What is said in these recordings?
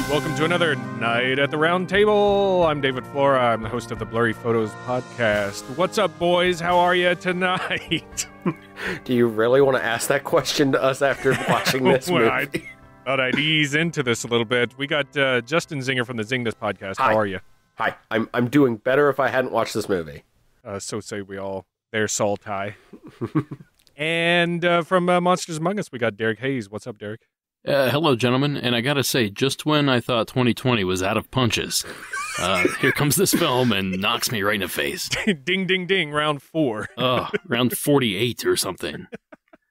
Welcome to another Night at the Round Table. I'm David Flora. I'm the host of the Blurry Photos podcast. What's up, boys? How are you tonight? Do you really want to ask that question to us after watching this movie? I thought I'd ease into this a little bit. We got Justin Zinger from the Zing This podcast. Hi. How are you? Hi. I'm doing better if I hadn't watched this movie. So say we all. There's Saul Ty. And from Monsters Among Us, we got Derek Hayes. What's up, Derek? Hello, gentlemen, and I gotta say, just when I thought 2020 was out of punches, here comes this film and knocks me right in the face. Ding, ding, ding, round 4. Round 48 or something.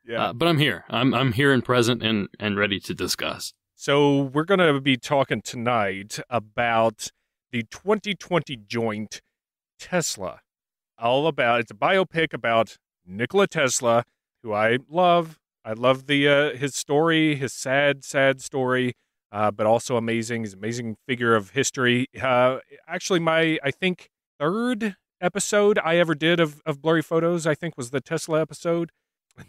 Yeah. But I'm here. I'm here and present and ready to discuss. So we're going to be talking tonight about the 2020 joint Tesla. It's a biopic about Nikola Tesla, who I love. I love his story, his sad story, but also amazing. He's an amazing figure of history. Actually, I think, third episode I ever did of Blurry Photos, I think, was the Tesla episode.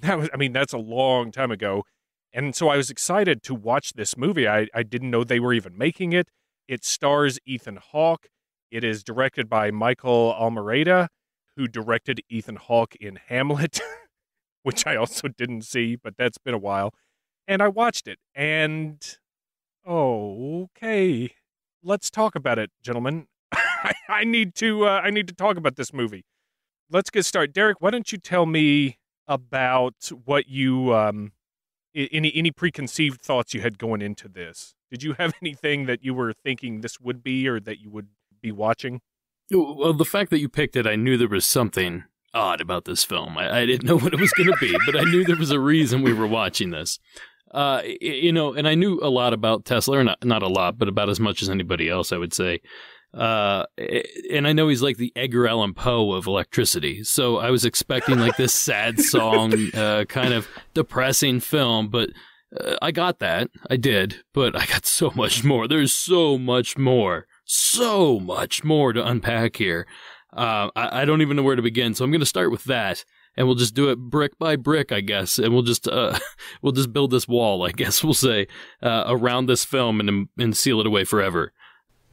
And that's a long time ago. And so I was excited to watch this movie. I didn't know they were even making it. It stars Ethan Hawke. It is directed by Michael Almereyda, who directed Ethan Hawke in Hamlet. Which I also didn't see, but that's been a while. And I watched it, and okay, let's talk about it, gentlemen. I need to talk about this movie. Let's get started. Derek, why don't you tell me about what you any preconceived thoughts you had going into this? Did you have anything that you were thinking this would be, or that you would be watching? Well, the fact that you picked it, I knew there was something odd about this film. I didn't know what it was going to be, but I knew there was a reason we were watching this. And I knew a lot about Tesla, or not a lot, but about as much as anybody else, I would say. And I know he's like the Edgar Allan Poe of electricity, so I was expecting like this sad song, kind of depressing film, but I got that. I did, but I got so much more. There's so much more to unpack here. I don't even know where to begin, so I'm going to start with that, and we'll just do it brick by brick, I guess, and we'll just build this wall, I guess we'll say, around this film and seal it away forever.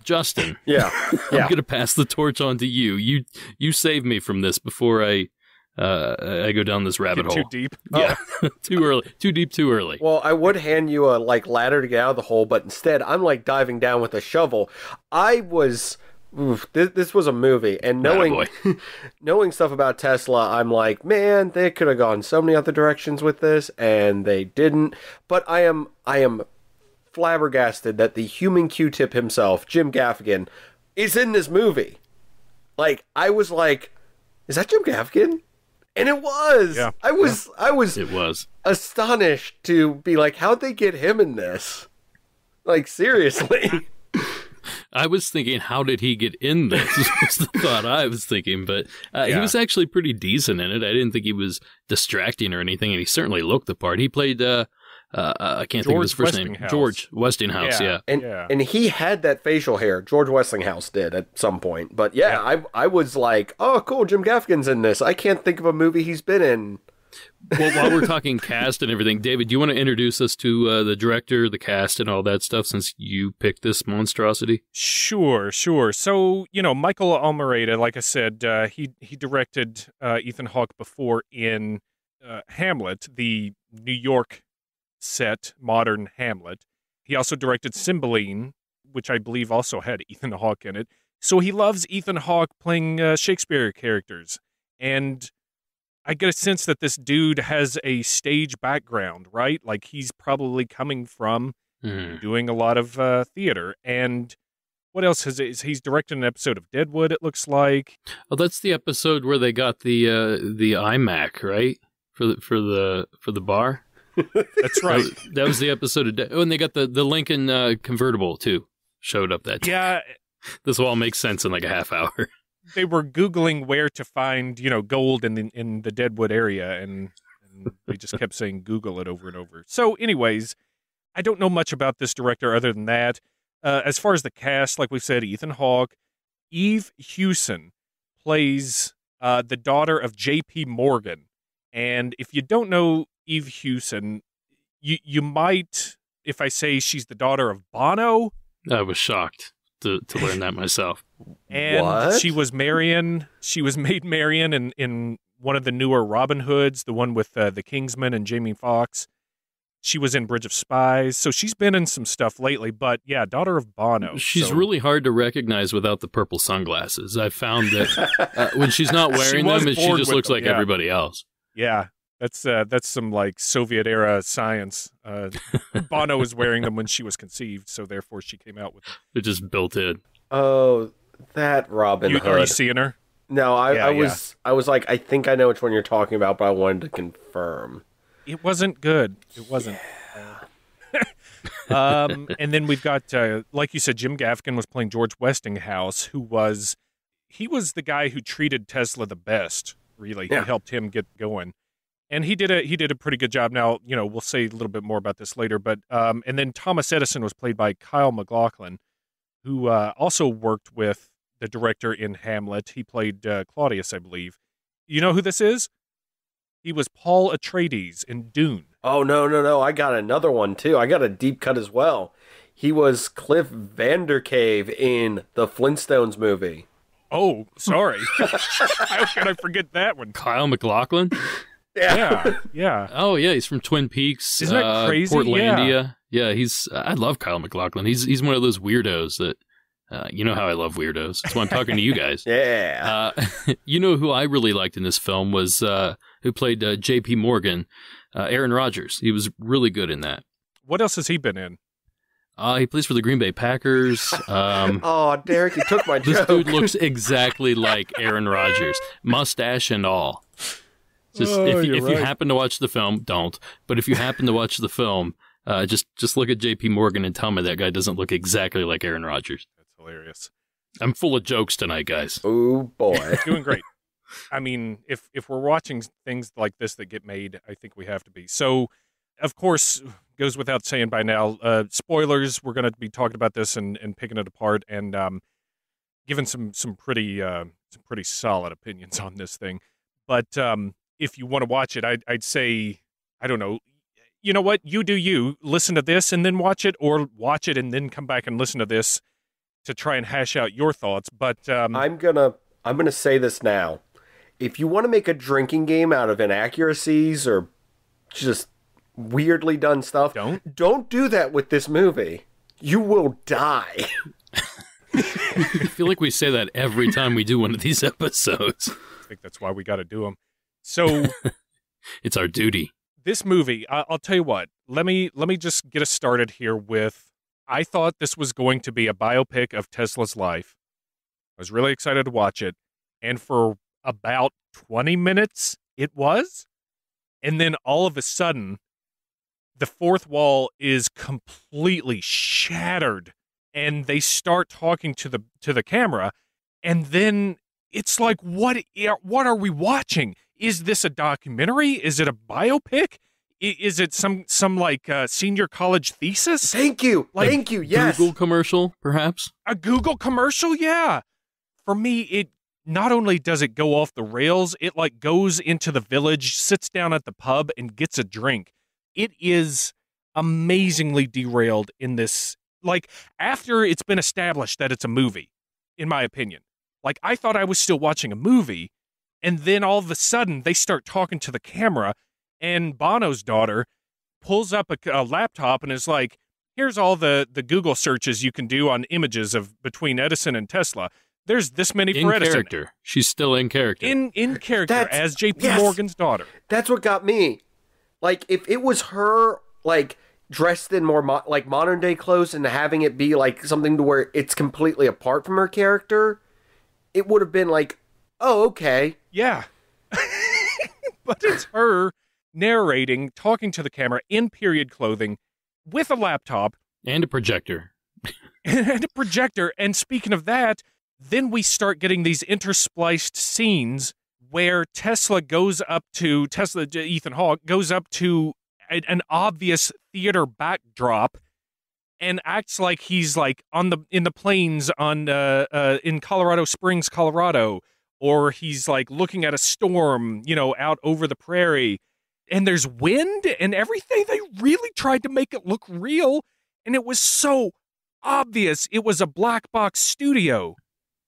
Justin, Yeah. I'm going to pass the torch on to you. You save me from this before I go down this rabbit hole. Too deep? Yeah, too early. Too deep, too early. Well, I would hand you a ladder to get out of the hole, but instead I'm diving down with a shovel. This was a movie, and knowing stuff about Tesla, I'm like, man, they could have gone so many other directions with this, and they didn't. But I am flabbergasted that the human Q-tip himself, Jim Gaffigan, is in this movie. Like, I was like, is that Jim Gaffigan? And it was. Yeah. I was astonished to be like, how'd they get him in this? Like, seriously. I was thinking, how did he get in this? Was the thought I was thinking, but he was actually pretty decent in it. I didn't think he was distracting or anything, and he certainly looked the part. He played, I can't think of his first name. George Westinghouse, yeah. And he had that facial hair. George Westinghouse did at some point. But I was like, oh, cool, Jim Gaffigan's in this. I can't think of a movie he's been in. Well, while we're talking cast and everything, David, do you want to introduce us to the director, the cast, and all that stuff, since you picked this monstrosity? Sure. So, Michael Almereyda, like I said, he directed Ethan Hawke before in Hamlet, the New York set, modern Hamlet. He also directed Cymbeline, which I believe also had Ethan Hawke in it. So he loves Ethan Hawke playing Shakespeare characters. And I get a sense that this dude has a stage background, right? Like, he's probably coming from doing a lot of theater. And what else he's directed an episode of Deadwood, it looks like. Oh, that's the episode where they got the iMac, right? For the bar. That's right. That was the episode of and they got the Lincoln convertible too. Showed up that day. Yeah. This will all make sense in like a half hour. They were Googling where to find, gold in the Deadwood area, and they just kept saying Google it over and over. So anyways, I don't know much about this director other than that. As far as the cast, like we said, Ethan Hawke, Eve Hewson plays the daughter of J.P. Morgan. And if you don't know Eve Hewson, you might, if I say she's the daughter of Bono, I was shocked to learn that myself. And What? she was Maid Marian in one of the newer Robin Hoods, the one with the Kingsman and Jamie Foxx. She was in Bridge of Spies, so she's been in some stuff lately. But yeah, daughter of Bono. She's so. really hard to recognize without the purple sunglasses. I found that when she's not wearing them, she just looks like everybody else. Yeah, that's some like Soviet era science. Bono was wearing them when she was conceived, so therefore she came out with them. They're just built in. Oh, that Robin Hood. Are you seeing her? No, I was like, I think I know which one you're talking about, but I wanted to confirm. It wasn't good. It wasn't. And then we've got, like you said, Jim Gaffigan was playing George Westinghouse, he was the guy who treated Tesla the best, really. Yeah. He helped him get going. And he did a pretty good job. Now, we'll say a little bit more about this later, but, and then Thomas Edison was played by Kyle McLaughlin, who also worked with the director in Hamlet. He played Claudius, I believe. You know who this is? He was Paul Atreides in Dune. Oh, no. I got another one, too. I got a deep cut as well. He was Cliff Vandercave in the Flintstones movie. Oh, sorry. How can I forget that one? Kyle McLaughlin? Yeah. Oh, yeah, he's from Twin Peaks. Isn't that crazy? Portlandia. Yeah, I love Kyle McLaughlin. He's one of those weirdos that, you know how I love weirdos. That's why I'm talking to you guys. Yeah. You know who I really liked in this film was who played J.P. Morgan, Aaron Rodgers. He was really good in that. What else has he been in? He plays for the Green Bay Packers. Oh, Derek, you took my this joke. dude looks exactly like Aaron Rodgers, mustache and all. Just if you happen to watch the film, don't. But if you happen to watch the film, just look at J.P. Morgan and tell me that guy doesn't look exactly like Aaron Rodgers. That's hilarious. I'm full of jokes tonight, guys. Oh boy, doing great. I mean, if we're watching things like this that get made, I think we have to be. So, of course, goes without saying by now, spoilers. We're going to be talking about this and picking it apart and giving some pretty solid opinions on this thing. But if you want to watch it, I'd say, I don't know. You know what? You do you. Listen to this and then watch it, or watch it and then come back and listen to this to try and hash out your thoughts. But I'm gonna say this now. If you want to make a drinking game out of inaccuracies or just weirdly done stuff, don't do that with this movie. You will die. I feel like we say that every time we do one of these episodes. I think that's why we got to do them. So it's our duty. This movie, I'll tell you what. Let me just get us started here with. I thought this was going to be a biopic of Tesla's life. I was really excited to watch it, and for about 20 minutes, it was. And then all of a sudden, the fourth wall is completely shattered, and they start talking to the camera, and then it's like, what are we watching? Is this a documentary? Is it a biopic? Is it some like senior college thesis? Thank you. Like, Thank you. Yes. Google commercial, perhaps? A Google commercial? Yeah. For me, it not only does it go off the rails, it like goes into the village, sits down at the pub, and gets a drink. It is amazingly derailed in this, like, after it's been established that it's a movie, in my opinion. Like, I thought I was still watching a movie, and then all of a sudden, they start talking to the camera, and Bono's daughter pulls up a laptop and is like, here's all the Google searches you can do on images of between Edison and Tesla. There's this many for Edison. In character. She's still in character. In character as J.P. Morgan's daughter. That's what got me. Like, if it was her, like, dressed in more like modern day clothes and having it be like something to where it's completely apart from her character, it would have been like, oh, okay. Yeah. But it's her narrating, talking to the camera in period clothing with a laptop. And a projector. And a projector. And speaking of that, then we start getting these interspliced scenes where Ethan Hawke goes up to an obvious theater backdrop and acts like he's like in the plains in Colorado Springs, Colorado, or he's like looking at a storm, out over the prairie, and there's wind and everything. They really tried to make it look real, and it was so obvious it was a black box studio.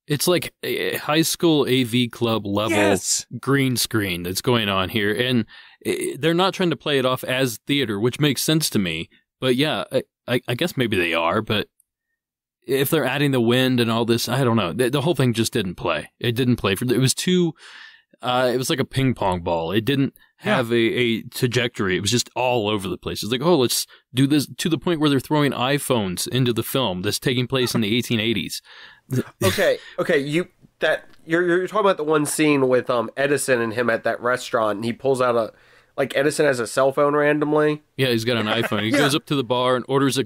It's like a high school AV club level Yes. green screen that's going on here. And they're not trying to play it off as theater, which makes sense to me. But yeah, I guess maybe they are. But if they're adding the wind and all this, I don't know. The whole thing just didn't play. It didn't play. It was too, it was like a ping pong ball. It didn't have a trajectory. It was just all over the place. It's like, oh, let's do this, to the point where they're throwing iPhones into the film that's taking place in the 1880s. Okay, you're talking about the one scene with Edison and him at that restaurant, and he pulls out Edison has a cell phone randomly. Yeah, he's got an iPhone. He goes up to the bar and orders a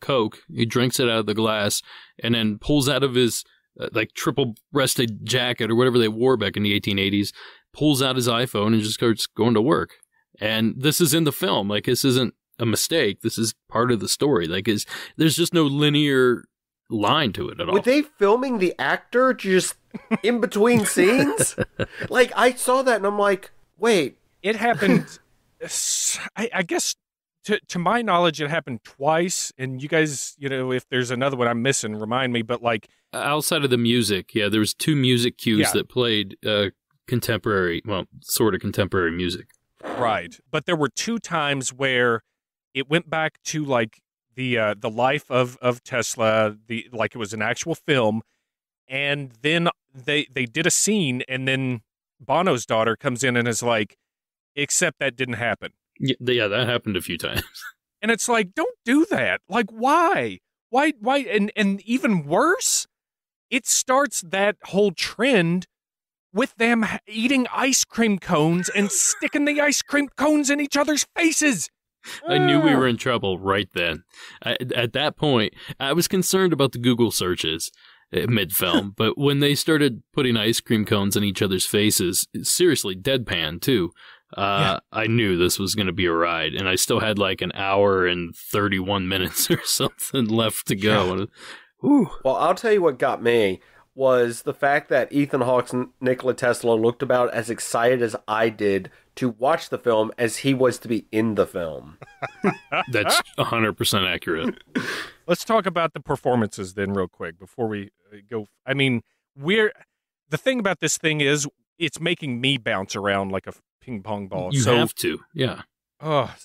Coke. He drinks it out of the glass and then pulls out of his triple-breasted jacket or whatever they wore back in the 1880s, pulls out his iPhone and just starts going to work. And this is in the film. Like, this isn't a mistake. This is part of the story. Like, there's just no linear line to it at all. Were they filming the actor just in between scenes? Like, I saw that and I'm like, wait. It happened, I guess, to my knowledge, it happened twice. And you guys, if there's another one I'm missing, remind me. But outside of the music, yeah, there was 2 music cues that played contemporary, well, sort of contemporary music. Right. But there were 2 times where it went back to the life of Tesla, it was an actual film. And then they did a scene, and then Bono's daughter comes in and is like, except that didn't happen. Yeah, that happened a few times. And it's like, don't do that. Like, why? Why? And even worse, it starts that whole trend with them eating ice cream cones and sticking the ice cream cones in each other's faces. I knew we were in trouble right then. At that point, I was concerned about the Google searches mid-film, but when they started putting ice cream cones in each other's faces, seriously, deadpan too, I knew this was going to be a ride, and I still had an hour and 31 minutes or something left to go. Yeah. Well, I'll tell you what got me was the fact that Ethan Hawke's Nikola Tesla looked about as excited as I did to watch the film as he was to be in the film. That's 100% accurate. Let's talk about the performances then real quick before we go. I mean, the thing about this thing is it's making me bounce around like a ping pong ball. You have to, yeah.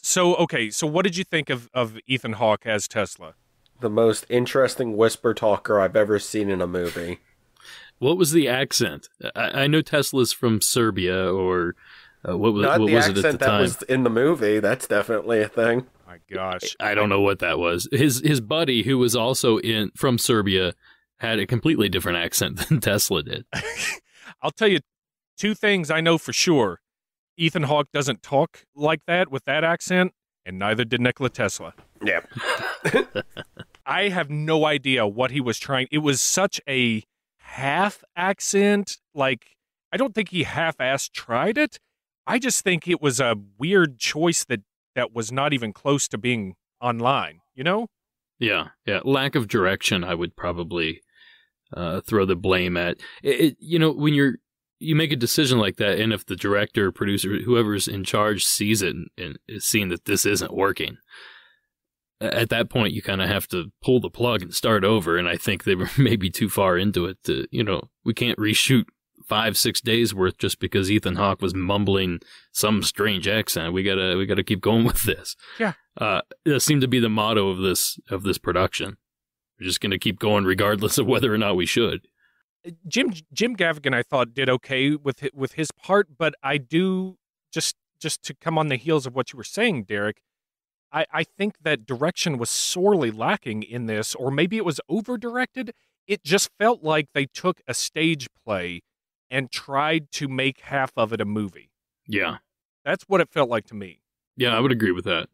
So what did you think of Ethan Hawke as Tesla? The most interesting whisper talker I've ever seen in a movie. What was the accent? I know Tesla's from Serbia, or what was it at the time? Not the accent that was in the movie. That's definitely a thing. My gosh. I don't know what that was. His buddy, who was also from Serbia, had a completely different accent than Tesla did. I'll tell you 2 things I know for sure. Ethan Hawke doesn't talk like that with that accent, and neither did Nikola Tesla. Yeah. I have no idea what he was trying. It was such a half accent. I don't think he half-assed tried it. I just think it was a weird choice that was not even close to being online, Yeah. Lack of direction, I would probably throw the blame at. When you make a decision like that, and if the director, producer, whoever's in charge sees it and is seeing that this isn't working, at that point you kind of have to pull the plug and start over. And I think they were maybe too far into it to, we can't reshoot 5-6 days worth just because Ethan Hawke was mumbling some strange accent. We gotta keep going with this. Yeah. That seemed to be the motto of this production. We're just gonna keep going regardless of whether or not we should. Jim Gaffigan, I thought, did okay with his part, but I do just to come on the heels of what you were saying, Derek. I think that direction was sorely lacking in this, or maybe it was over-directed. It just felt like they took a stage play and tried to make half of it a movie. Yeah. That's what it felt like to me. Yeah, I would agree with that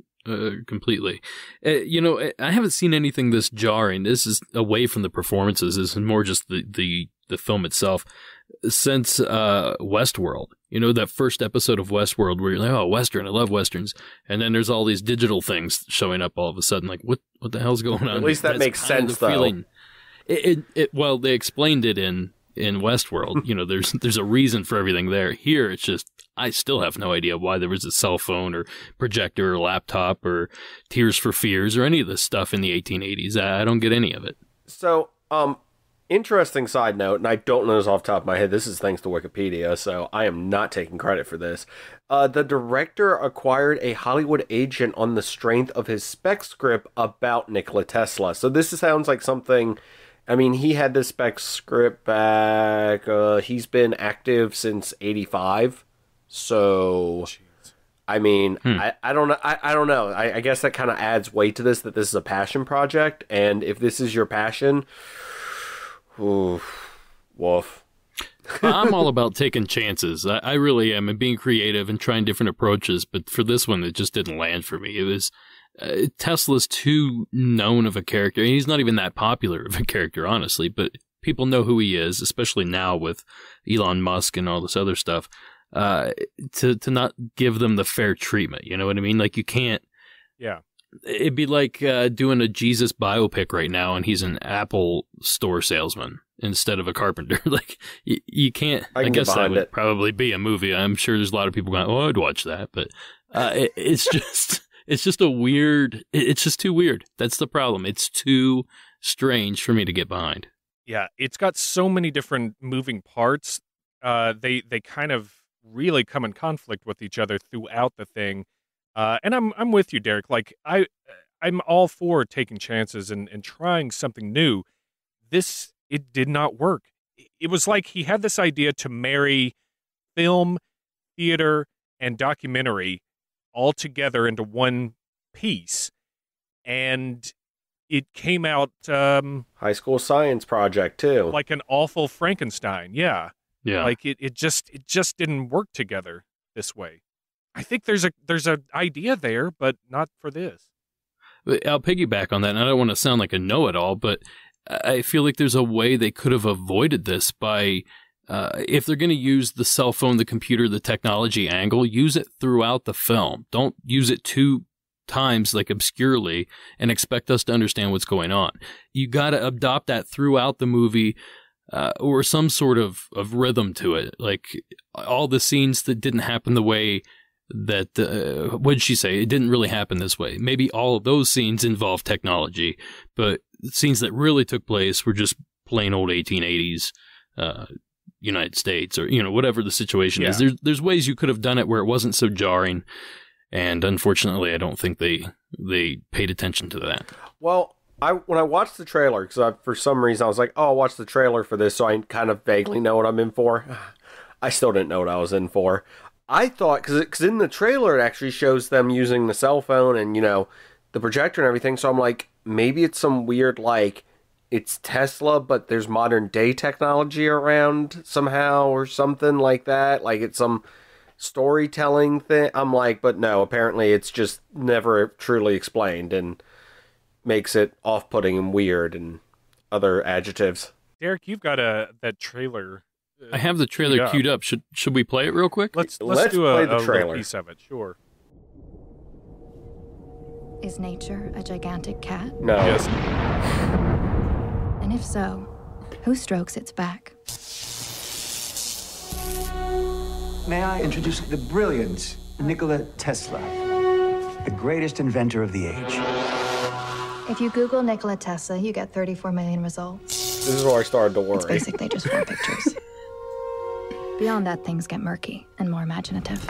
completely. I haven't seen anything this jarring. This is away from the performances. This is more just the film itself. Since Westworld, that first episode of Westworld where you're like, oh, Western, I love Westerns. And then there's all these digital things showing up all of a sudden. Like, what the hell's going on? At least that makes sense, though. Feeling. Well, they explained it in Westworld. There's a reason for everything there. Here, it's just I still have no idea why there was a cell phone or projector or laptop or Tears for Fears or any of this stuff in the 1880s. I don't get any of it. So, interesting side note, and I don't know this off the top of my head. This is thanks to Wikipedia, so I am not taking credit for this. The director acquired a Hollywood agent on the strength of his spec script about Nikola Tesla. So this sounds like something... I mean, he had this spec script back... he's been active since 85. So... Jeez. I mean, I don't know. I don't know. I guess that kind of adds weight to this, that this is a passion project. And if this is your passion... Oof. Woof. I'm all about taking chances. I really am, and being creative and trying different approaches. But for this one, it just didn't land for me. It was Tesla's too known of a character. He's not even that popular of a character, honestly. But people know who he is, especially now with Elon Musk and all this other stuff. To not give them the fair treatment, you know what I mean? Like, you can't. Yeah. It'd be like doing a Jesus biopic right now, and he's an Apple store salesman instead of a carpenter. Like, you can't. I guess that would probably be a movie. I'm sure there's a lot of people going, "Oh, I'd watch that," but it's just a weird. It's just too weird. That's the problem. It's too strange for me to get behind. Yeah, it's got so many different moving parts. They kind of really come in conflict with each other throughout the thing. And I'm with you, Derek. Like, I'm all for taking chances and trying something new. It did not work. It was like he had this idea to marry film, theater, and documentary all together into one piece. And it came out... High school science project, too. Like an awful Frankenstein, yeah. Yeah. Like, it just didn't work together this way. I think there's a idea there, but not for this. I'll piggyback on that, and I don't want to sound like a know-it-all, but I feel like there's a way they could have avoided this by, if they're going to use the cell phone, the computer, the technology angle, use it throughout the film. Don't use it 2 times, like, obscurely, and expect us to understand what's going on. You got to adopt that throughout the movie, or some sort of rhythm to it. Like, all the scenes that didn't happen the way that, what did she say? It didn't really happen this way. Maybe all of those scenes involve technology, but scenes that really took place were just plain old 1880s United States, or, you know, whatever the situation is. There's ways you could have done it where it wasn't so jarring, and unfortunately, I don't think they paid attention to that. Well, when I watched the trailer, because for some reason I was like, oh, I'll watch the trailer for this, so I kind of vaguely know what I'm in for. I still didn't know what I was in for. I thought, because in the trailer it actually shows them using the cell phone and, you know, the projector and everything, so I'm like, maybe it's some weird, like, it's Tesla, but there's modern day technology around somehow or something like that, like it's some storytelling thing. I'm like, but no, apparently it's just never truly explained and makes it off-putting and weird and other adjectives. Derek, you've got that trailer. I have the trailer queued up. Should we play it real quick? Let's do play the trailer. Little piece of it. Sure. Is nature a gigantic cat? No. Yes. And if so, who strokes its back? May I introduce the brilliant Nikola Tesla, the greatest inventor of the age. If you Google Nikola Tesla, you get 34 million results. This is where I started to worry. It's basically just 4 pictures. Beyond that, things get murky and more imaginative.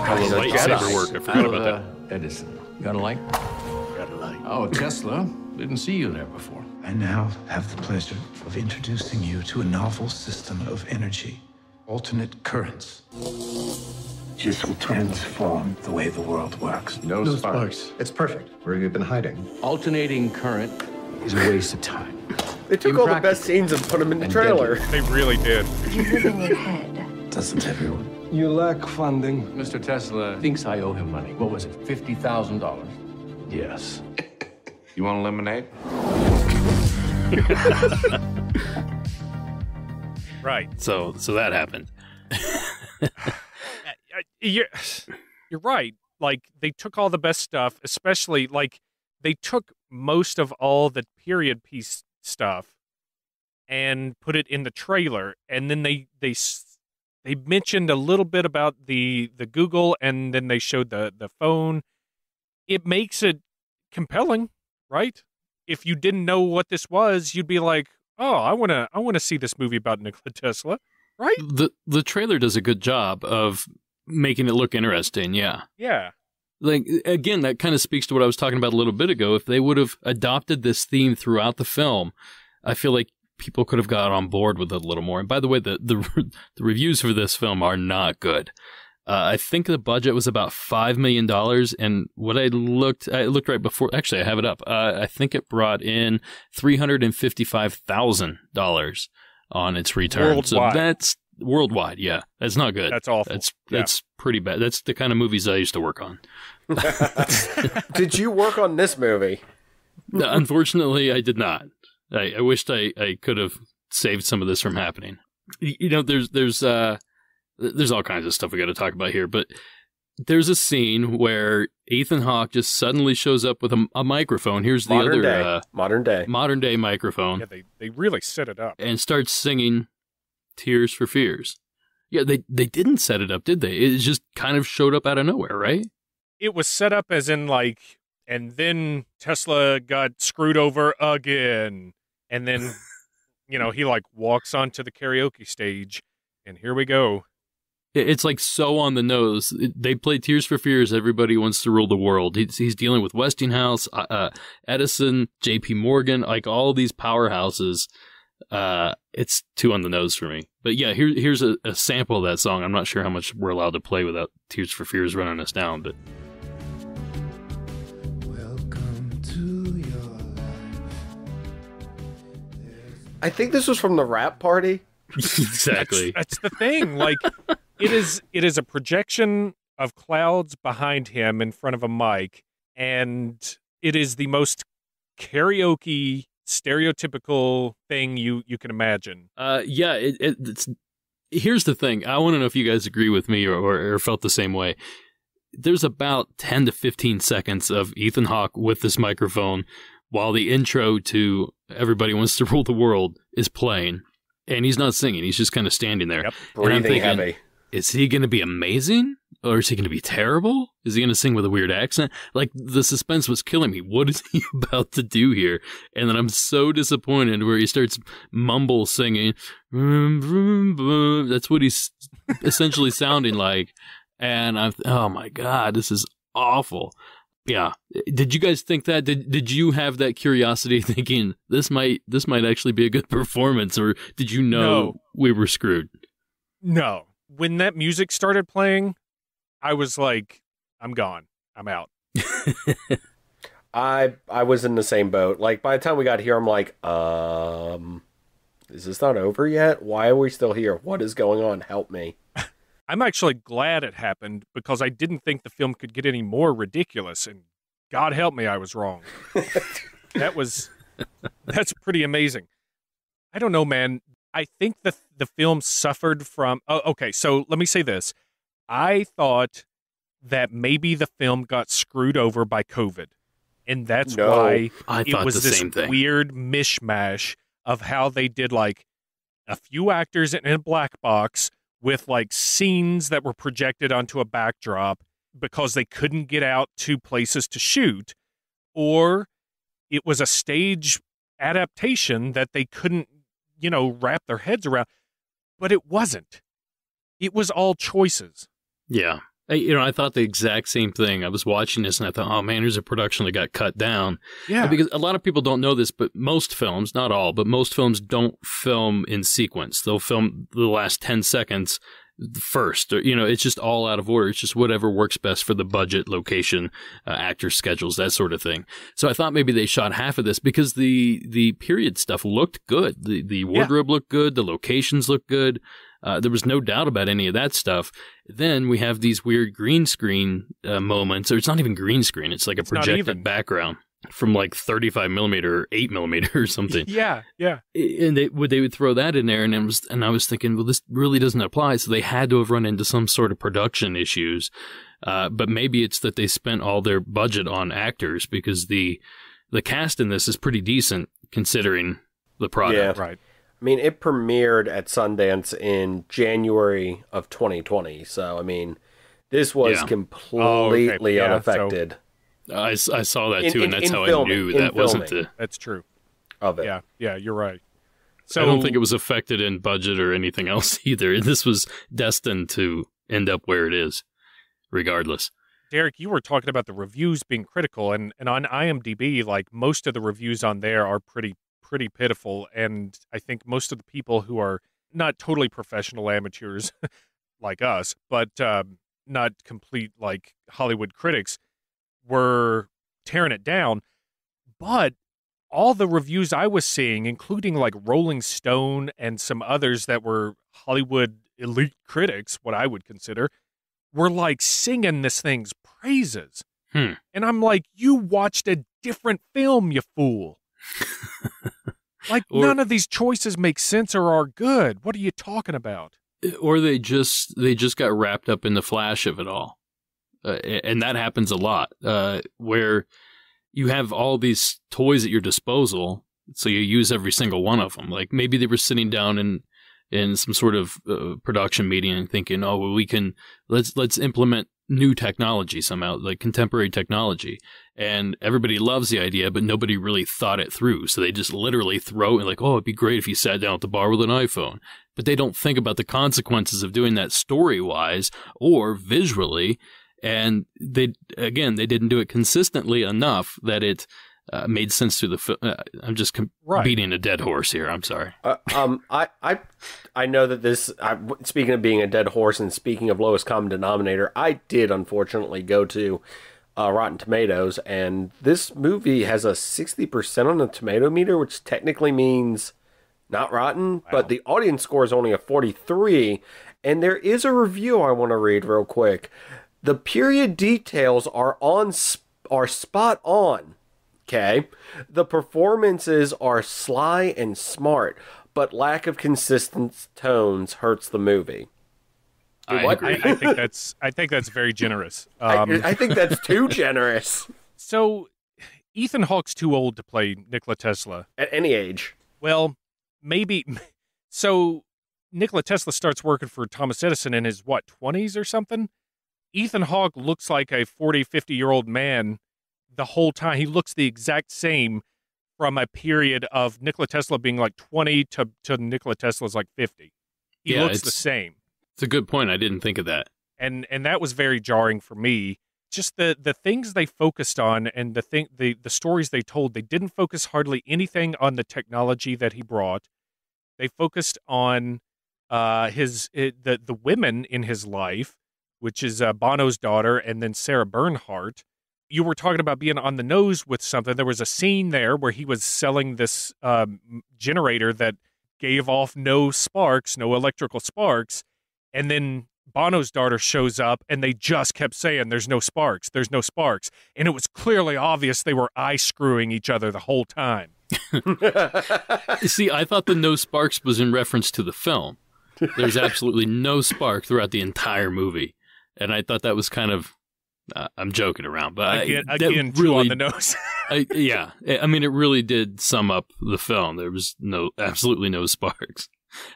How the lightsaber work? I forgot about that. Edison. Got a light? Got a light. Oh, Tesla. Didn't see you there before. I now have the pleasure of introducing you to a novel system of energy. Alternate currents. This will transform the way the world works. No sparks. It's perfect. Where have you been hiding? Alternating current is a waste of time. They took all the best scenes and put them in the trailer. They really did. You live in your head. Doesn't everyone? You lack funding. Mr. Tesla thinks I owe him money. What was it, $50,000? Yes. You want lemonade? Right. So that happened. You're right. Like, they took all the best stuff, especially, like, they took most of all the period piece stuff and put it in the trailer, and then they They mentioned a little bit about the Google, and then they showed the phone. It makes it compelling, right? If you didn't know what this was, you'd be like, "Oh, I want to see this movie about Nikola Tesla." Right? The trailer does a good job of making it look interesting, yeah. Yeah. Like, again, that kind of speaks to what I was talking about a little bit ago. If they would have adopted this theme throughout the film, I feel like people could have got on board with it a little more. And by the way, the reviews for this film are not good. I think the budget was about $5 million, and what I looked right before, actually I have it up, I think it brought in $355,000 on its return. Worldwide. So that's worldwide, yeah. That's not good. That's awful. That's pretty bad. That's the kind of movies I used to work on. Did you work on this movie? No, unfortunately, I did not. I wished I could have saved some of this from happening. You know, there's all kinds of stuff we got to talk about here, but there's a scene where Ethan Hawke just suddenly shows up with a microphone. Here's the modern day microphone. Yeah, they really set it up. And starts singing Tears for Fears. Yeah, they didn't set it up, did they? It just kind of showed up out of nowhere, right? It was set up as in like, and then Tesla got screwed over again. And then, you know, he like walks onto the karaoke stage, and here we go. It's like so on the nose. They play Tears for Fears, Everybody Wants to Rule the World. He's dealing with Westinghouse, Edison, J.P. Morgan, like all these powerhouses. It's too on the nose for me. But yeah, here's a sample of that song. I'm not sure how much we're allowed to play without Tears for Fears running us down, but... Welcome to your life. I think this was from the rap party. Exactly. That's the thing. Like, it is a projection of clouds behind him in front of a mic, and it is the most karaoke, stereotypical thing you can imagine. Yeah, it's here's the thing. I want to know if you guys agree with me or felt the same way. There's about 10 to 15 seconds of Ethan Hawke with this microphone while the intro to Everybody Wants to Rule the World is playing. And he's not singing. He's just kind of standing there. Yep. And I'm Breathing thinking, heavy. is he going to be amazing? Or is he going to be terrible? Is he going to sing with a weird accent? Like, the suspense was killing me. What is he about to do here? And then I'm so disappointed where he starts mumble singing. That's what he's essentially sounding like. And oh my God, this is awful. Yeah. Did you guys think that? Did you have that curiosity thinking this might actually be a good performance, or did you know we were screwed? No. When that music started playing, I was like, I'm gone. I'm out. I was in the same boat. Like, by the time we got here, I'm like, is this not over yet? Why are we still here? What is going on? Help me. I'm actually glad it happened because I didn't think the film could get any more ridiculous, and God help me, I was wrong. That's pretty amazing. I don't know, man. I think the film suffered from... Oh, okay, so let me say this. I thought that maybe the film got screwed over by COVID, and that's why it was this weird mishmash of how they did, like, a few actors in a black box with like scenes that were projected onto a backdrop because they couldn't get out to places to shoot, or it was a stage adaptation that they couldn't, wrap their heads around. But it wasn't. It was all choices. Yeah. I thought the exact same thing. I was watching this and I thought, oh man, here's a production that got cut down. Yeah. Because a lot of people don't know this, but most films, not all, but most films don't film in sequence. They'll film the last 10 seconds first. Or, it's just all out of order. It's just whatever works best for the budget, location, actor schedules, that sort of thing. So I thought maybe they shot half of this because the period stuff looked good. The wardrobe looked good. The locations looked good. There was no doubt about any of that stuff. Then we have these weird green screen moments, or it's not even green screen. It's like a projected background from like 35 millimeter or 8 millimeter or something. Yeah. And they would throw that in there, and I was thinking, well, this really doesn't apply. So they had to have run into some sort of production issues. But maybe it's that they spent all their budget on actors, because the cast in this is pretty decent considering the product. Yeah, right. I mean, it premiered at Sundance in January of 2020. So, I mean, this was completely unaffected. I saw that too, and that's how I knew that wasn't the... That's true. Of it. Yeah, you're right. So I don't think it was affected in budget or anything else either. This was destined to end up where it is, regardless. Derek, you were talking about the reviews being critical, and on IMDb, like, most of the reviews on there are pretty pitiful, and I think most of the people who are not totally professional amateurs like us, but not complete, like, Hollywood critics, were tearing it down. But all the reviews I was seeing, including like Rolling Stone and some others that were Hollywood elite critics, what I would consider, were like singing this thing's praises. And I'm like, you watched a different film, you fool. Like, none of these choices make sense or are good. What are you talking about? Or they just got wrapped up in the flash of it all. And that happens a lot, where you have all these toys at your disposal, so you use every single one of them. Like, maybe they were sitting down in some sort of production meeting and thinking, oh, well, let's implement new technology somehow, like contemporary technology. And everybody loves the idea, but nobody really thought it through. So they just literally throw it like, oh, it'd be great if you sat down at the bar with an iPhone. But they don't think about the consequences of doing that story-wise or visually. And they didn't do it consistently enough that it made sense to the film. I'm just beating a dead horse here. I'm sorry. I know that this. Speaking of being a dead horse and speaking of lowest common denominator, I did unfortunately go to Rotten Tomatoes, and this movie has a 60% on the tomato meter, which technically means not rotten, but the audience score is only a 43. And there is a review I want to read real quick. The period details are spot on. Okay. The performances are sly and smart, but lack of consistent tones hurts the movie. I agree. I think that's very generous. I think that's too generous. So Ethan Hawke's too old to play Nikola Tesla. At any age. Well, maybe. So Nikola Tesla starts working for Thomas Edison in his, 20s or something? Ethan Hawke looks like a 40, 50-year-old man the whole time. He looks the exact same from a period of Nikola Tesla being like 20 to Nikola Tesla's like 50. He looks the same. It's a good point. I didn't think of that. And that was very jarring for me. Just the things they focused on and the stories they told, they didn't focus hardly anything on the technology that he brought. They focused on the women in his life, which is Bono's daughter, and then Sarah Bernhardt. You were talking about being on the nose with something. There was a scene there where he was selling this generator that gave off no sparks, no electrical sparks, and then Bono's daughter shows up, and they just kept saying, there's no sparks, there's no sparks. And it was clearly obvious they were eye-screwing each other the whole time. See, I thought the no sparks was in reference to the film. There's absolutely no spark throughout the entire movie. And I thought that was kind of, I'm joking around, but again, really, on the nose. Yeah. I mean, it really did sum up the film. There was absolutely no sparks.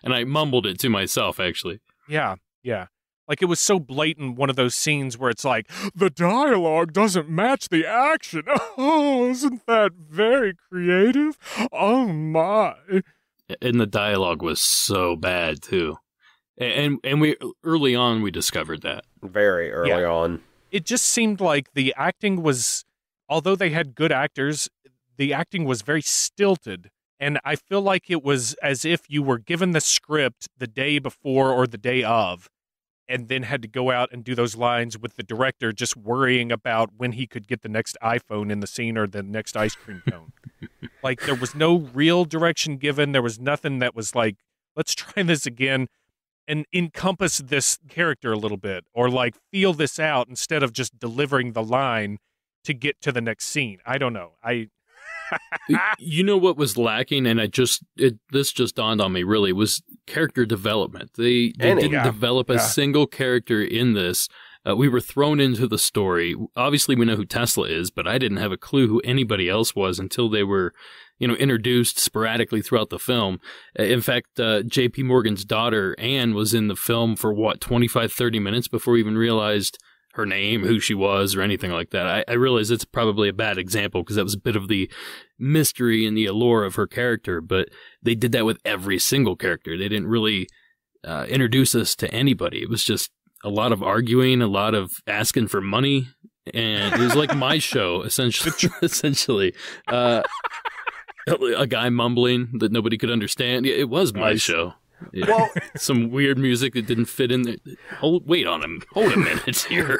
And I mumbled it to myself, actually. Yeah. Like, it was so blatant, one of those scenes where it's like, the dialogue doesn't match the action. Oh, isn't that very creative? Oh, my. And the dialogue was so bad, too. And we early on, we discovered that. Very early on. It just seemed like the acting was, although they had good actors, the acting was very stilted. And I feel like it was as if you were given the script the day before or the day of, and then had to go out and do those lines with the director just worrying about when he could get the next iPhone in the scene or the next ice cream cone. Like, there was no real direction given. There was nothing that was like, let's try this again and encompass this character a little bit, or like feel this out instead of just delivering the line to get to the next scene. I don't know. You know what was lacking, and this just dawned on me, really, was character development. They didn't develop a single character in this We were thrown into the story. Obviously, we know who Tesla is, but I didn't have a clue who anybody else was until they were, introduced sporadically throughout the film. In fact, J.P. Morgan's daughter, Anne, was in the film for, 25, 30 minutes before we even realized her name, who she was, or anything like that. I realize it's probably a bad example because that was a bit of the mystery and the allure of her character, but they did that with every single character. They didn't really introduce us to anybody. It was just a lot of arguing, a lot of asking for money, and it was like my show, essentially. A guy mumbling that nobody could understand. It was my show. Yeah. Well, some weird music that didn't fit in there. Wait on him. Hold a minute here.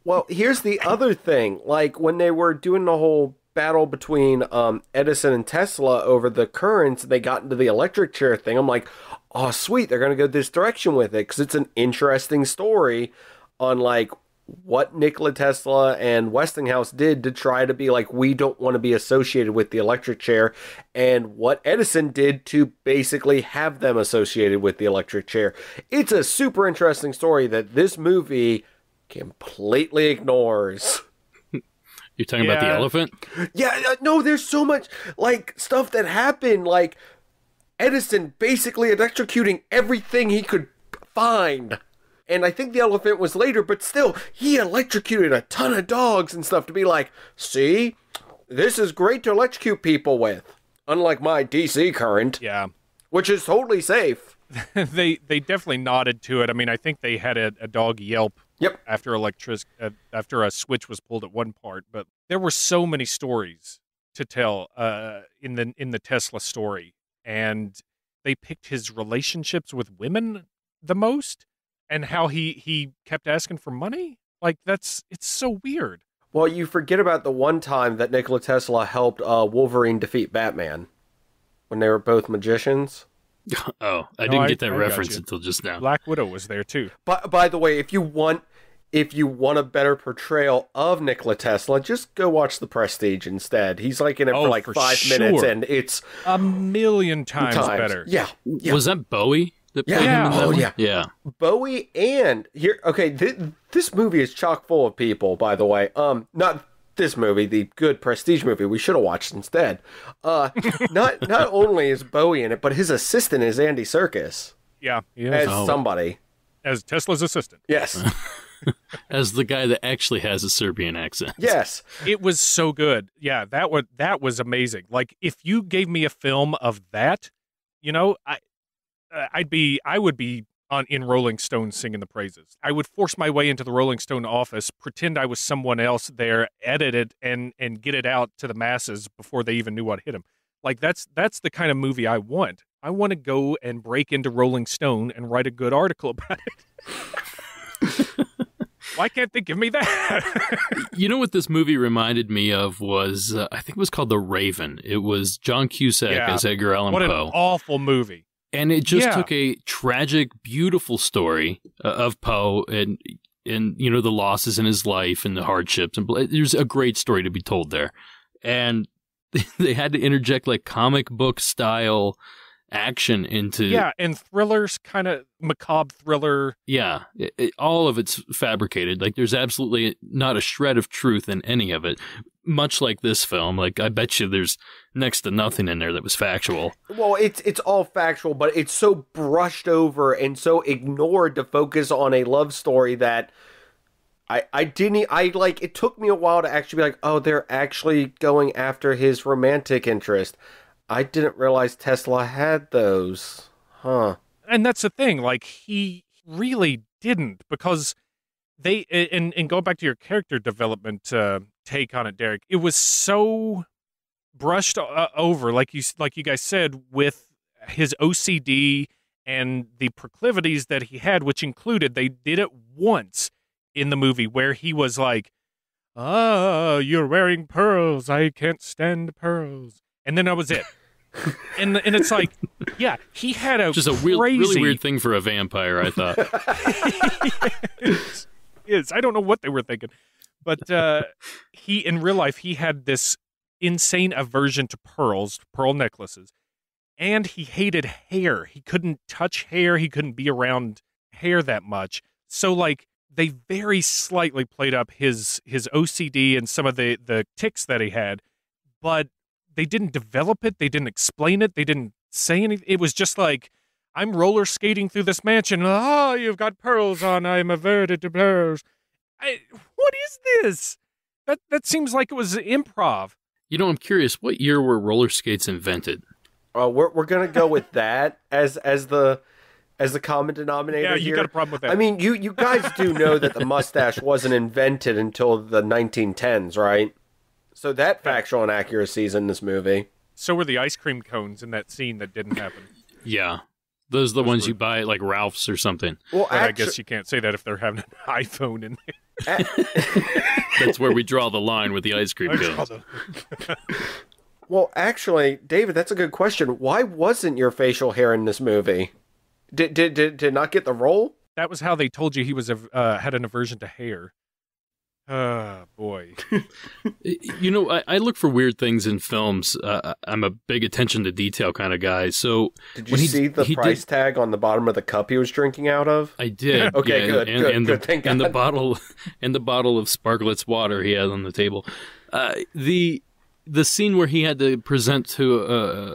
Well, here's the other thing. Like, when they were doing the whole battle between Edison and Tesla over the currents, they got into the electric chair thing. I'm like, oh, sweet, they're going to go this direction with it, because it's an interesting story on, like, what Nikola Tesla and Westinghouse did to try to be like, we don't want to be associated with the electric chair, and what Edison did to basically have them associated with the electric chair. It's a super interesting story that this movie completely ignores. You're talking about the elephant? Yeah, no, there's so much, like, stuff that happened, like Edison basically electrocuting everything he could find. And I think the elephant was later, but still, he electrocuted a ton of dogs and stuff to be like, see, this is great to electrocute people with. Unlike my DC current. Yeah. Which is totally safe. They definitely nodded to it. I mean, I think they had a dog yelp after after a switch was pulled at one part. But there were so many stories to tell in the Tesla story. And they picked his relationships with women the most. And how he kept asking for money? Like, it's so weird. Well, you forget about the one time that Nikola Tesla helped Wolverine defeat Batman. When they were both magicians. Oh, I didn't get that reference until just now. Black Widow was there, too. By the way, if you want a better portrayal of Nikola Tesla, just go watch The Prestige instead. He's like in it for like 5 minutes, and it's a million times better. Yeah. Was that Bowie? Yeah. Bowie and here. Okay, this movie is chock full of people. By the way, not this movie, the good Prestige movie we should have watched instead. Not only is Bowie in it, but his assistant is Andy Serkis. Yeah, as somebody, as Tesla's assistant. Yes, as the guy that actually has a Serbian accent. Yes, it was so good. Yeah, that was amazing. Like, if you gave me a film of that, I would be in Rolling Stone singing the praises. I would force my way into the Rolling Stone office, pretend I was someone else there, edit it, and get it out to the masses before they even knew what hit them. Like, that's the kind of movie I want. I want to go and break into Rolling Stone and write a good article about it. Why can't they give me that? You know what this movie reminded me of was, I think it was called The Raven. It was John Cusack as Edgar Allan Poe. What an awful movie. And it just took a tragic, beautiful story of Poe and the losses in his life and the hardships. And there's a great story to be told there. And they had to interject like comic book style action into... Yeah, and thrillers, kind of macabre thriller. Yeah, all of it's fabricated. Like, there's absolutely not a shred of truth in any of it. Much like this film, like, I bet you there's next to nothing in there that was factual. Well, it's all factual, but it's so brushed over and so ignored to focus on a love story that it took me a while to actually be like, oh, they're actually going after his romantic interest. I didn't realize Tesla had those. Huh. And that's the thing, like, he really didn't, because they, and going back to your character development take on it, Derek, it was so brushed over, like you guys said, with his OCD and the proclivities that he had, which included, they did it once in the movie where he was like, you're wearing pearls, I can't stand pearls. And then that was it. and it's like, yeah, he had a just a really weird thing for a vampire, I thought. Yes, I don't know what they were thinking. But he, in real life, he had this insane aversion to pearls, pearl necklaces. And he hated hair. He couldn't touch hair. He couldn't be around hair that much. So, like, they very slightly played up his OCD and some of the tics that he had, but they didn't develop it. They didn't explain it. They didn't say anything. It was just like, I'm roller skating through this mansion. Oh, you've got pearls on. I'm averted to pearls. What is this? That seems like it was improv. You know, I'm curious, what year were roller skates invented? We're gonna go with that as the common denominator. Yeah, you here. got a problem with that. I mean, you guys do know that the mustache wasn't invented until the 1910s, right? So that factual inaccuracy is in this movie. So were the ice cream cones in that scene that didn't happen. Yeah. Those are the ones you buy at like Ralph's or something. Well, but I guess you can't say that if they're having an iPhone in there. That's where we draw the line with the ice cream cones. Well, actually, David, that's a good question. Why wasn't your facial hair in this movie? Did not get the role? That was how they told you he was had an aversion to hair. Boy. You know, I look for weird things in films. I'm a big attention to detail kind of guy. So did you see the price tag on the bottom of the cup he was drinking out of? I did. Okay, yeah, good. Good. Thank God. And the bottle of Sparkletts water he had on the table. The scene where he had to present to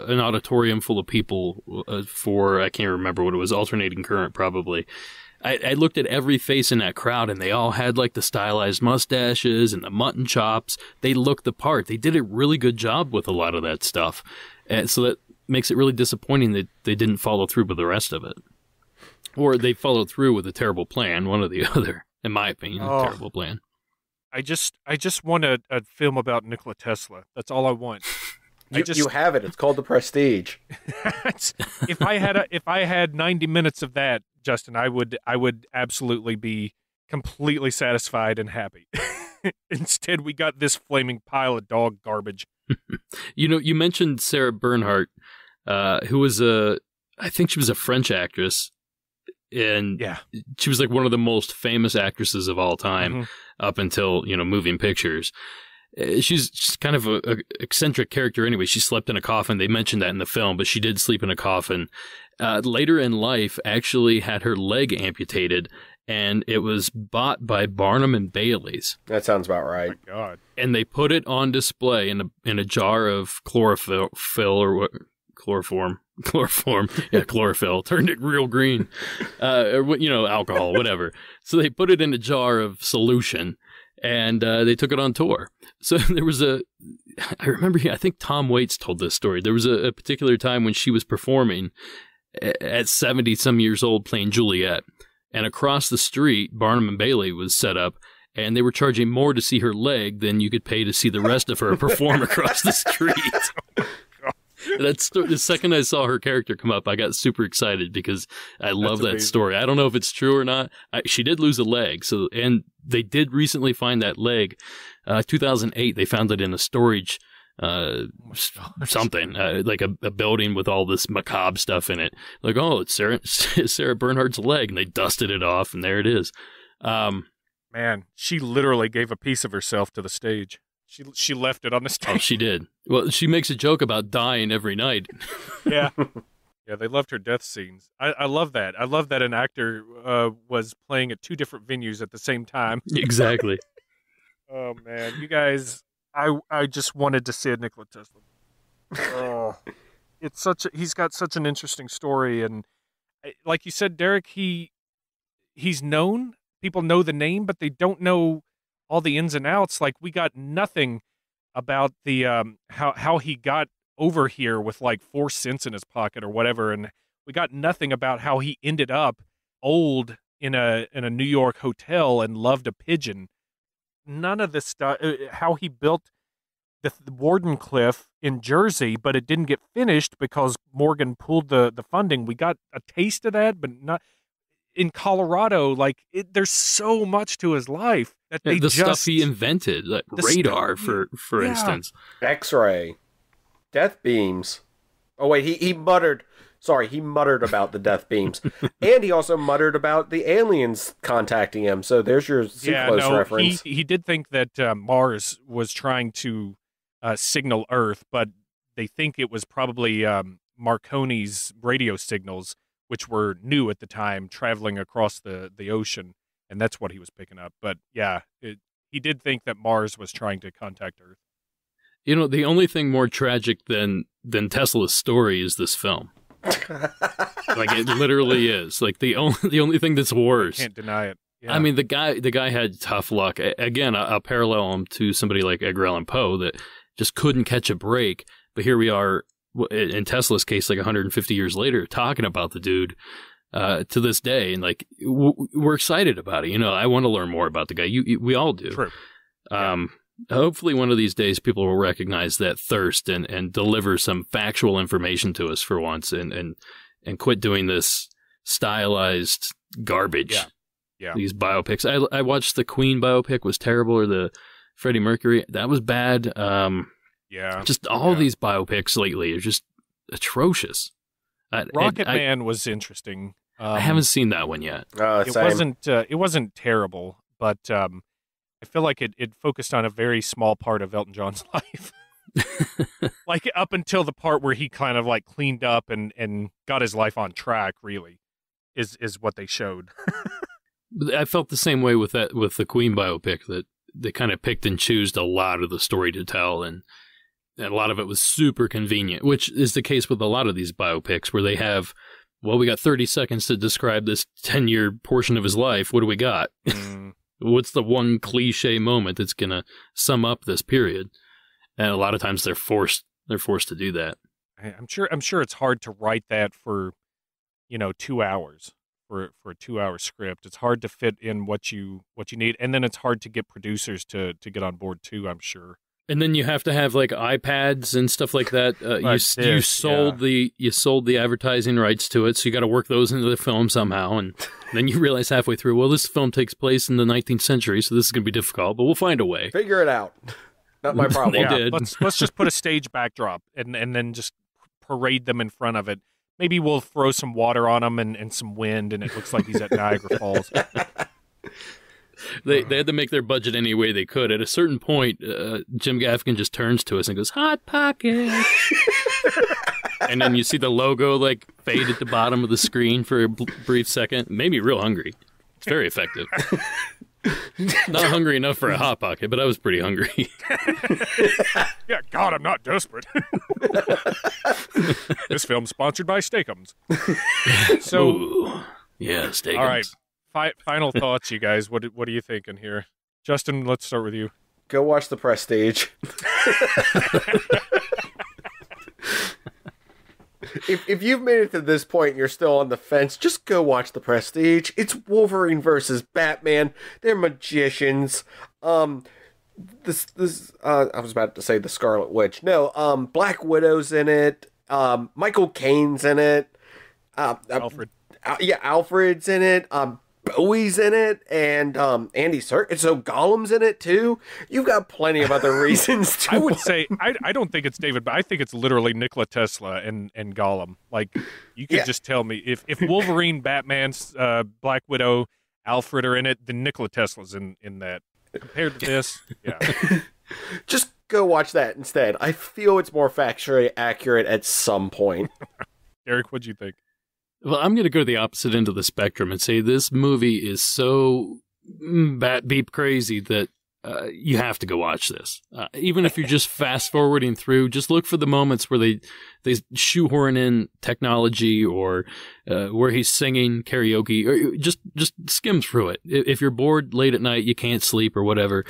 an auditorium full of people for, I can't remember what it was, alternating current probably. I looked at every face in that crowd, and they all had like the stylized mustaches and the mutton chops. They looked the part. They did a really good job with a lot of that stuff. And so that makes it really disappointing that they didn't follow through with the rest of it. Or they followed through with a terrible plan, one or the other, in my opinion, a terrible plan. I just want a film about Nikola Tesla. That's all I want. You have it. It's called The Prestige. If I had 90 minutes of that, Justin, I would absolutely be completely satisfied and happy. Instead, we got this flaming pile of dog garbage. You know, you mentioned Sarah Bernhardt, who was I think she was a French actress, and yeah, she was like one of the most famous actresses of all time up until, you know, moving pictures. She's kind of a eccentric character anyway. She slept in a coffin. They mentioned that in the film, but she did sleep in a coffin. Later in life, actually had her leg amputated, and it was bought by Barnum and Bailey's. That sounds about right. Oh my God. And they put it on display in a jar of chlorophyll or what? Chloroform. Yeah, chlorophyll. Turned it real green. Or, you know, alcohol, whatever. So they put it in a jar of solution, and they took it on tour. So there was I remember, I think Tom Waits told this story. There was a particular time when she was performing at 70-some years old playing Juliet. And across the street, Barnum and Bailey was set up, and they were charging more to see her leg than you could pay to see the rest of her perform across the street. The second I saw her character come up, I got super excited because I love that story. I don't know if it's true or not. She did lose a leg, and they did recently find that leg. 2008, they found it in a storage something, like a building with all this macabre stuff in it. Like, oh, it's Sarah Bernhardt's leg, and they dusted it off, and there it is. Man, she literally gave a piece of herself to the stage. She left it on the stage. Oh, she did. Well, she makes a joke about dying every night. Yeah. Yeah, they loved her death scenes. I love that. I love that an actor was playing at two different venues at the same time. Exactly. Oh, man. You guys, I just wanted to see a Nikola Tesla. Oh, he's got such an interesting story. And like you said, Derek, he's known. People know the name, but they don't know all the ins and outs. Like, we got nothing about the how he got over here with like 4 cents in his pocket or whatever, and we got nothing about how he ended up old in a New York hotel and loved a pigeon. None of this stuff. How he built the Warden Cliff in Jersey, but it didn't get finished because Morgan pulled the funding. We got a taste of that, but not in Colorado. Like, there's so much to his life that they stuff he invented, like radar, for instance, X-ray, death beams. Oh wait, he muttered. Sorry, he muttered about the death beams, and he also muttered about the aliens contacting him. So there's your close reference. He did think that Mars was trying to signal Earth, but they think it was probably Marconi's radio signals, which were new at the time, traveling across the ocean and that's what he was picking up. But yeah, he did think that Mars was trying to contact Earth. You know, the only thing more tragic than Tesla's story is this film. Like, it literally is. Like, the only thing that's worse. Can't deny it. Yeah. I mean, the guy had tough luck. Again, I'll parallel him to somebody like Edgar Allan Poe that just couldn't catch a break. But here we are, in Tesla's case, like 150 years later, talking about the dude to this day, and like we're excited about it. You know, I want to learn more about the guy. We all do. True. Hopefully, one of these days, people will recognize that thirst and deliver some factual information to us for once, and quit doing this stylized garbage. Yeah. These biopics. I watched the Queen biopic, was terrible, or the Freddie Mercury, that was bad. Just all these biopics lately are just atrocious. Rocket Man was interesting. I haven't seen that one yet. It wasn't terrible, but I feel like it focused on a very small part of Elton John's life. Like up until the part where he kind of like cleaned up and got his life on track, really, is what they showed. I felt the same way with the Queen biopic, that they kind of picked and choosed a lot of the story to tell, and a lot of it was super convenient, which is the case with a lot of these biopics where they have, well, we got 30 seconds to describe this 10-year portion of his life. What do we got? What's the one cliche moment that's going to sum up this period? And a lot of times they're forced to do that. I'm sure it's hard to write that for, 2 hours. For a 2-hour script, it's hard to fit in what you need, and then it's hard to get producers to get on board too, I'm sure. And then you have to have like iPads and stuff like that. You sold the advertising rights to it, so you got to work those into the film somehow. And then you realize halfway through, well, this film takes place in the 19th century, so this is going to be difficult, but we'll find a way. Figure it out. Not my problem. They did. Let's just put a stage backdrop and then just parade them in front of it. Maybe we'll throw some water on him and some wind, and it looks like he's at Niagara Falls. They had to make their budget any way they could. At a certain point, Jim Gaffigan just turns to us and goes, "Hot Pocket." And then you see the logo like fade at the bottom of the screen for a brief second. Made me real hungry. It's very effective. Not hungry enough for a Hot Pocket, but I was pretty hungry. Yeah, God, I'm not desperate. This film's sponsored by Steakums. So, ooh, yeah, Steakums. All right, final thoughts, you guys. What are you thinking here? Justin, let's start with you. Go watch The Prestige. If you've made it to this point and you're still on the fence, just go watch The Prestige. It's Wolverine versus Batman. They're magicians. I was about to say the Scarlet Witch. No, Black Widow's in it. Michael Caine's in it. Alfred. Alfred's in it. Bowie's in it, and Andy Serkis. So Gollum's in it too. You've got plenty of other reasons to. I would say I don't think it's David, but I think it's literally Nikola Tesla and Gollum. Like, you could just tell me if Wolverine, Batman's, Black Widow, Alfred are in it, then Nikola Tesla's in that. Compared to this, yeah. Just go watch that instead. I feel it's more factually accurate at some point. Eric, what'd you think? Well, I'm going to go the opposite end of the spectrum and say this movie is so bat beep crazy that you have to go watch this. Even if you're just fast forwarding through, just look for the moments where they shoehorn in technology or where he's singing karaoke, or just skim through it. If you're bored late at night, you can't sleep or whatever.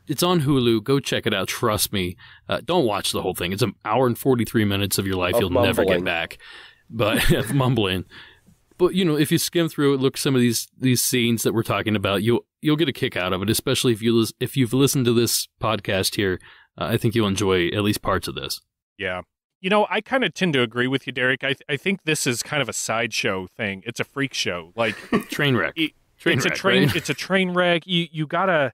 It's on Hulu. Go check it out. Trust me. Don't watch the whole thing. It's an hour and 43 minutes of your life you'll never get back. But mumbling. But if you skim through it, look some of these scenes that we're talking about, you'll get a kick out of it. Especially if you've listened to this podcast here, I think you'll enjoy at least parts of this. Yeah, I kind of tend to agree with you, Derek. I think this is kind of a sideshow thing. It's a freak show, like train wreck. It's a train wreck. You gotta.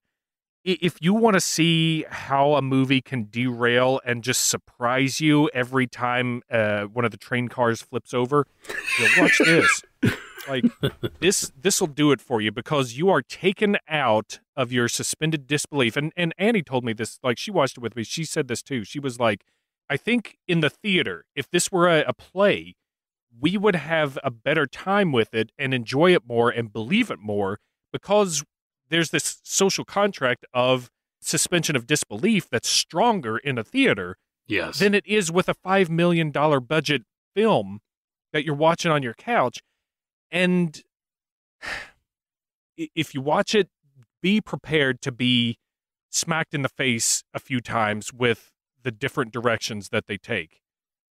If you want to see how a movie can derail and just surprise you every time one of the train cars flips over, watch this. Like, this will do it for you, because you are taken out of your suspended disbelief. And Annie told me this, like, she watched it with me. She said this too. She was like, I think in the theater, if this were a play, we would have a better time with it and enjoy it more and believe it more, because there's this social contract of suspension of disbelief that's stronger in a theater than it is with a $5 million budget film that you're watching on your couch. And if you watch it, be prepared to be smacked in the face a few times with the different directions that they take.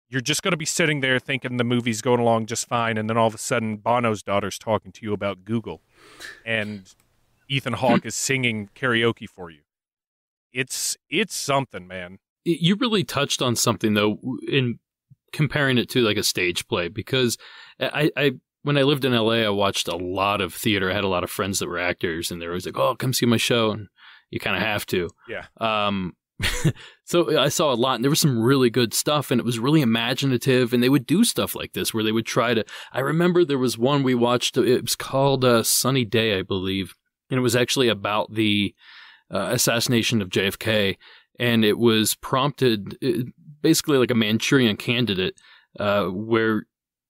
You're just going to be sitting there thinking the movie's going along just fine, and then all of a sudden Bono's daughter's talking to you about Google, and Ethan Hawke is singing karaoke for you. It's something, man. You really touched on something, though, in comparing it to like a stage play, because I when I lived in LA, I watched a lot of theater. I had a lot of friends that were actors, and they were always like, "Oh, come see my show," and you kind of have to. Yeah. So I saw a lot, and there was some really good stuff, and it was really imaginative, and they would do stuff like this where they would try to. I remember there was one we watched. It was called Sunny Day, I believe, and it was actually about the assassination of JFK, and it was prompted basically like a Manchurian Candidate, where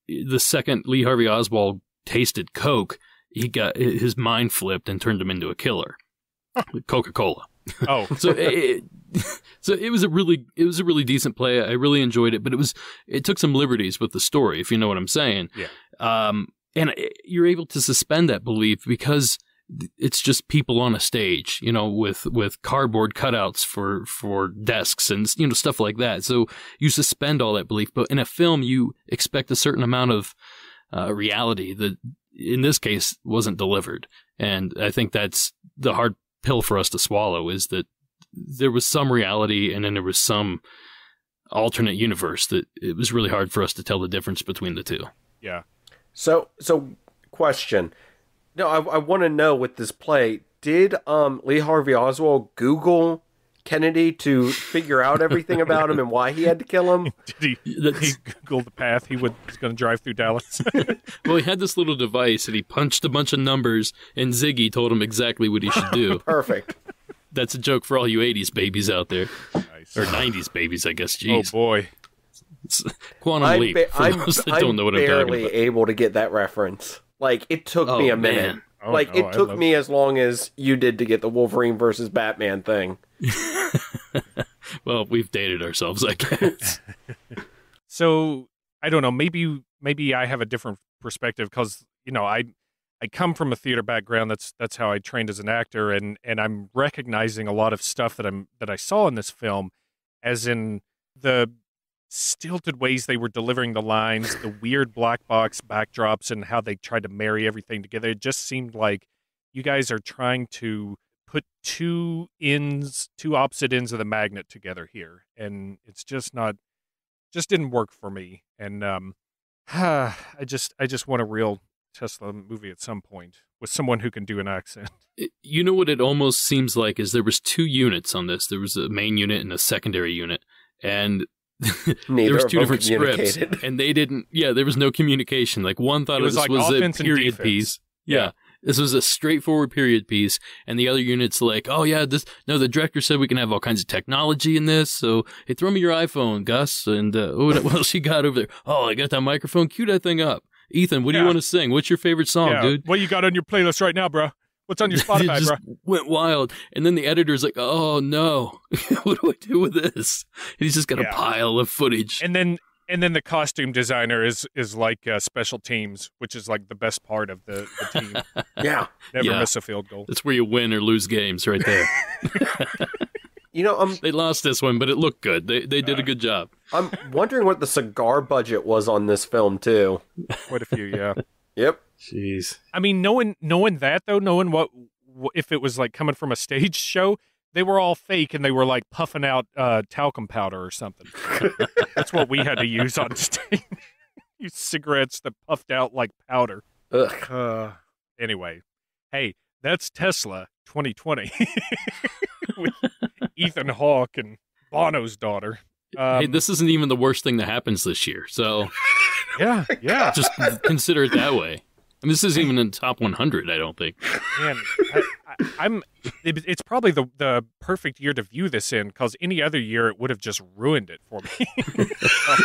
the second Lee Harvey Oswald tasted Coke, he got his mind flipped and turned him into a killer. Coca-Cola. Oh, so it was a really decent play. I really enjoyed it, but it took some liberties with the story, if you know what I'm saying. Yeah. And you're able to suspend that belief because it's just people on a stage, with cardboard cutouts for desks and stuff like that. So you suspend all that belief, but in a film you expect a certain amount of reality that in this case wasn't delivered. And I think that's the hard pill for us to swallow, is that there was some reality and then there was some alternate universe that it was really hard for us to tell the difference between the two. Yeah. So question. No, I want to know with this play, did Lee Harvey Oswald Google Kennedy to figure out everything about him and why he had to kill him? Did he Googled the path he was going to drive through Dallas? Well, he had this little device and he punched a bunch of numbers and Ziggy told him exactly what he should do. Perfect. That's a joke for all you 80s babies out there. Nice. Or 90s babies, I guess. Jeez. Oh, boy. It's Quantum Leap, for those that don't know what I'm talking about. I'm barely able to get that reference. Like, it took me a minute. Oh, like, no, it took me as long as you did to get the Wolverine versus Batman thing. Well, we've dated ourselves, I guess. So, I don't know, maybe I have a different perspective because, I come from a theater background. That's how I trained as an actor, and I'm recognizing a lot of stuff that I saw in this film, as in the stilted ways they were delivering the lines, the weird black box backdrops, and how they tried to marry everything together. It just seemed like you guys are trying to put two opposite ends of the magnet together here, and it's just didn't work for me. And I just want a real Tesla movie at some point with someone who can do an accent. You know what it almost seems like is there was two units on this. There was a main unit and a secondary unit, and there was two different scripts, and they didn't. Yeah, there was no communication. Like one thought this was a period piece. Yeah, this was a straightforward period piece, and the other unit's like, oh yeah, the director said we can have all kinds of technology in this. So hey, throw me your iPhone, Gus, and what else you got over there? Oh, I got that microphone. Cue that thing up. Ethan, what do you want to sing? What's your favorite song, dude? What you got on your playlist right now, bro? What's on your Spotify, it just bro? Went wild. And then the editor's like, oh, no. What do I do with this? And he's just got a pile of footage. And then the costume designer is like special teams, which is like the best part of the team. Yeah. Never miss a field goal. That's where you win or lose games right there. They lost this one, but it looked good. They did a good job. I'm wondering what the cigar budget was on this film, too. Quite a few, yeah. Yep. Jeez. I mean, knowing that, though, knowing what if it was like coming from a stage show, they were all fake and they were like puffing out talcum powder or something. That's what we had to use on stage. Use cigarettes that puffed out like powder. Ugh. Anyway, hey, that's Tesla 2020 with Ethan Hawke and Bono's daughter. Hey, this isn't even the worst thing that happens this year, so yeah. Just consider it that way. I mean, this isn't even in the top 100, I don't think. Man, It's probably the perfect year to view this in, because any other year it would have just ruined it for me.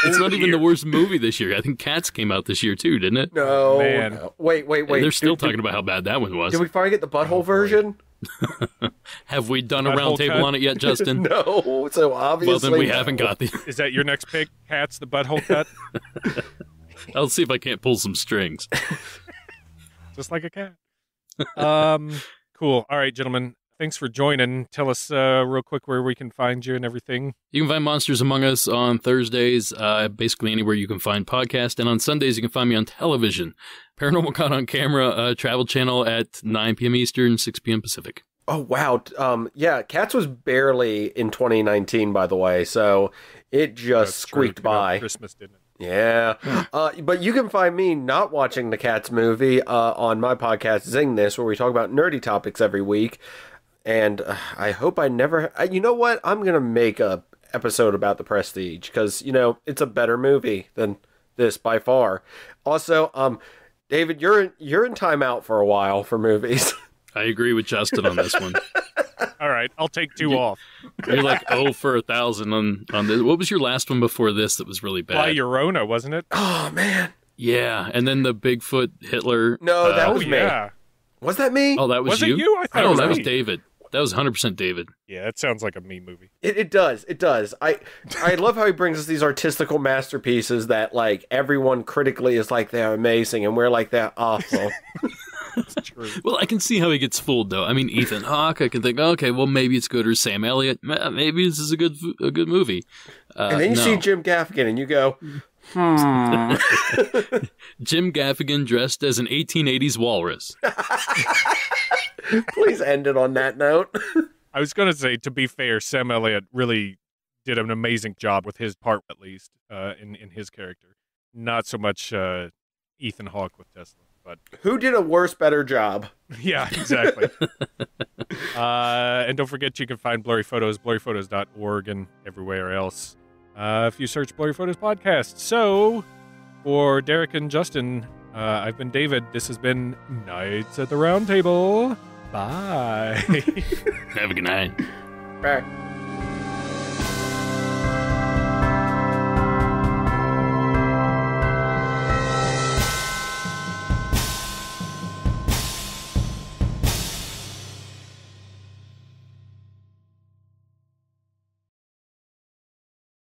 It's not even the worst movie this year. I think Cats came out this year too, didn't it? No, man. no. Wait. And they're still talking about how bad that one was. Did we finally get the butthole version? Have we done a Butthole round table cut? on it yet, Justin? No, so obviously. Well, then we no. haven't got the. Is that your next pick, Cats, the butthole cut? I'll see if I can't pull some strings. Just like a cat. Cool. All right, gentlemen. Thanks for joining. Tell us real quick where we can find you and everything. You can find Monsters Among Us on Thursdays, basically anywhere you can find podcasts. And on Sundays, you can find me on television. Paranormal Caught on Camera, Travel Channel at 9 p.m. Eastern, 6 p.m. Pacific. Oh, wow. Yeah, Cats was barely in 2019, by the way, so it just squeaked by. Christmas, didn't it? Yeah. But you can find me not watching the Cats movie on my podcast, Zing This, where we talk about nerdy topics every week. And I hope I never... you know what? I'm going to make a episode about The Prestige, because, it's a better movie than this by far. Also, David, you're in timeout for a while for movies. I agree with Justin on this one. All right, I'll take 2 off. You're like 0 for 1,000 on this. What was your last one before this that was really bad? La Llorona, wasn't it? Oh, man. Yeah, and then the Bigfoot Hitler. No, that was me. Yeah. Was that me? Oh, that was you? it you? I thought it was that me. was David. That was 100% David. Yeah, that sounds like a me movie. It does. It does. I love how he brings us these artistical masterpieces that, like, everyone critically is like, they're amazing, and we're like, they're awful. That's true. Well, I can see how he gets fooled, though. I mean, Ethan Hawke, I can think, okay, well, maybe it's good, or Sam Elliott. Maybe this is a good movie. And then you see Jim Gaffigan, and you go, Jim Gaffigan dressed as an 1880s walrus. Please end it on that note. I was going to say, to be fair, Sam Elliott really did an amazing job with his part, at least, in his character. Not so much Ethan Hawke with Tesla. But who did a worse, better job? Yeah, exactly. And don't forget, you can find Blurry Photos, blurryphotos.org, and everywhere else if you search Blurry Photos Podcast. So, for Derek and Justin, I've been David. This has been Nights at the Round Table. Bye. Have a good night. Bye.